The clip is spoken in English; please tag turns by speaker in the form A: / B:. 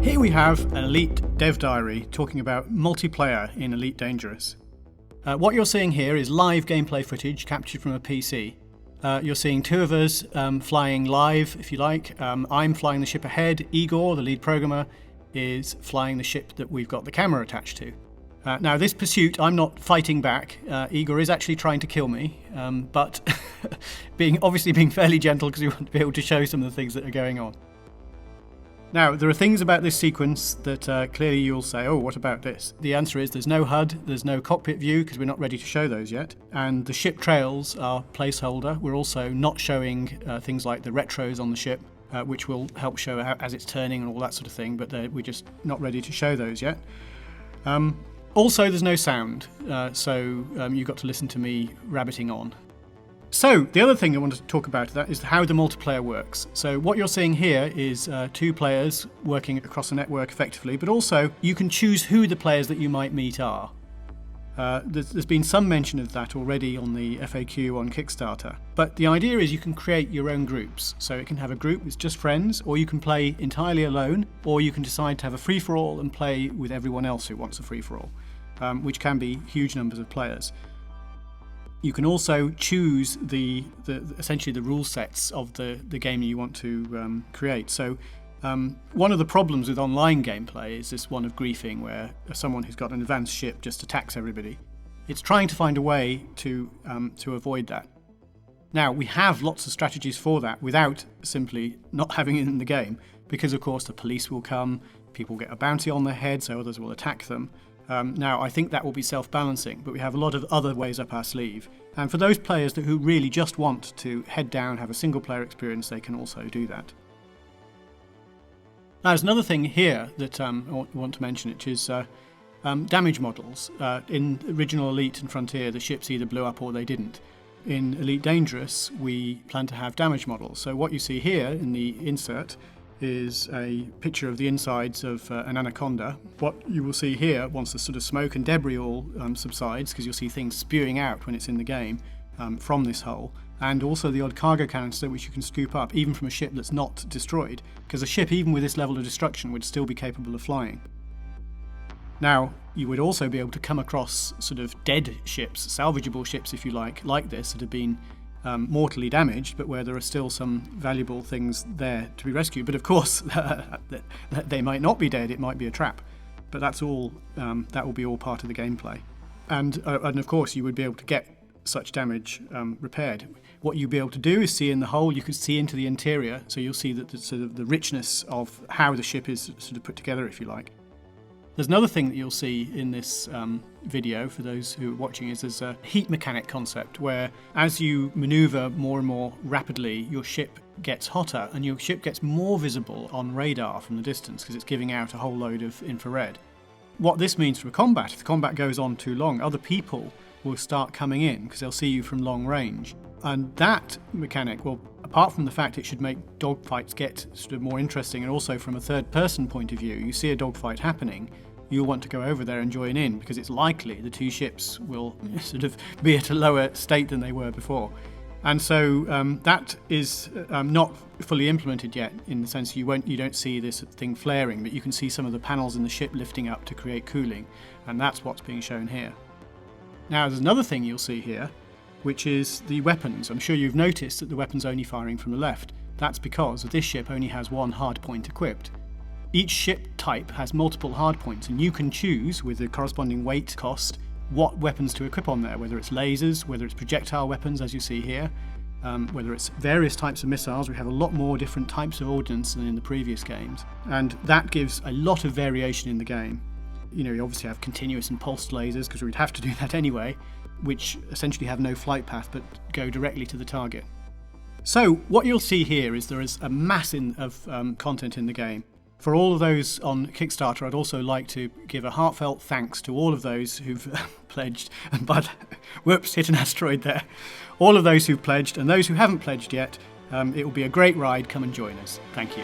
A: Here we have an Elite dev diary talking about multiplayer in Elite Dangerous. What you're seeing here is live gameplay footage captured from a PC. You're seeing two of us flying live, if you like. I'm flying the ship ahead. Igor, the lead programmer, is flying the ship that we've got the camera attached to. Now, this pursuit, I'm not fighting back. Igor is actually trying to kill me, but obviously being fairly gentle because we want to be able to show some of the things that are going on. Now, there are things about this sequence that clearly you'll say, oh, what about this? The answer is there's no HUD, there's no cockpit view because we're not ready to show those yet. And the ship trails are placeholder. We're also not showing things like the retros on the ship, which will help show as it's turning and all that sort of thing, but we're just not ready to show those yet. Also, there's no sound, so you've got to listen to me rabbiting on. So, the other thing I wanted to talk about that is how the multiplayer works. So what you're seeing here is two players working across a network effectively, but also you can choose who the players that you might meet are. There's been some mention of that already on the FAQ on Kickstarter. But the idea is you can create your own groups. So it can have a group with just friends, or you can play entirely alone, or you can decide to have a free-for-all and play with everyone else who wants a free-for-all, which can be huge numbers of players. You can also choose essentially the rule sets of the game you want to create. So one of the problems with online gameplay is this one of griefing, where someone who's got an advanced ship just attacks everybody. It's trying to find a way to avoid that. Now, we have lots of strategies for that without simply not having it in the game, because of course the police will come, people get a bounty on their head, so others will attack them. Now, I think that will be self-balancing, but we have a lot of other ways up our sleeve. And for those players who really just want to head down, have a single-player experience, they can also do that. Now, there's another thing here that I want to mention, which is damage models. In original Elite and Frontier, the ships either blew up or they didn't. In Elite Dangerous, we plan to have damage models. So what you see here in the insert is a picture of the insides of an anaconda. What you will see here, once the sort of smoke and debris all subsides, because you'll see things spewing out when it's in the game from this hull, and also the odd cargo canister which you can scoop up, even from a ship that's not destroyed, because a ship, even with this level of destruction, would still be capable of flying. Now, you would also be able to come across sort of dead ships, salvageable ships if you like this, that have been mortally damaged, but where there are still some valuable things there to be rescued. But of course, they might not be dead, it might be a trap. But that's all. That will be all part of the gameplay. And of course, you would be able to get such damage repaired. What you'll be able to do is see in the hull, you can see into the interior, so you'll see that the richness of how the ship is sort of put together, if you like. There's another thing that you'll see in this video, for those who are watching, is there's a heat mechanic concept where as you maneuver more and more rapidly, your ship gets hotter and your ship gets more visible on radar from the distance because it's giving out a whole load of infrared. What this means for combat, if the combat goes on too long, other people will start coming in because they'll see you from long range. And that mechanic, well, apart from the fact it should make dogfights get sort of more interesting, and also from a third-person point of view, you see a dogfight happening, you'll want to go over there and join in because it's likely the two ships will sort of be at a lower state than they were before. And so that is not fully implemented yet, in the sense you don't see this thing flaring, but you can see some of the panels in the ship lifting up to create cooling, and that's what's being shown here. Now, there's another thing you'll see here, which is the weapons. I'm sure you've noticed that the weapon's only firing from the left. That's because this ship only has one hardpoint equipped. Each ship type has multiple hardpoints, and you can choose, with the corresponding weight cost, what weapons to equip on there, whether it's lasers, whether it's projectile weapons, as you see here, whether it's various types of missiles. We have a lot more different types of ordnance than in the previous games, and that gives a lot of variation in the game. You know, you obviously have continuous and pulsed lasers, because we'd have to do that anyway, which essentially have no flight path but go directly to the target. So what you'll see here is there is a mass of content in the game. For all of those on Kickstarter, I'd also like to give a heartfelt thanks to all of those who've pledged, but whoops, hit an asteroid there. All of those who've pledged, and those who haven't pledged yet, it will be a great ride. Come and join us. Thank you.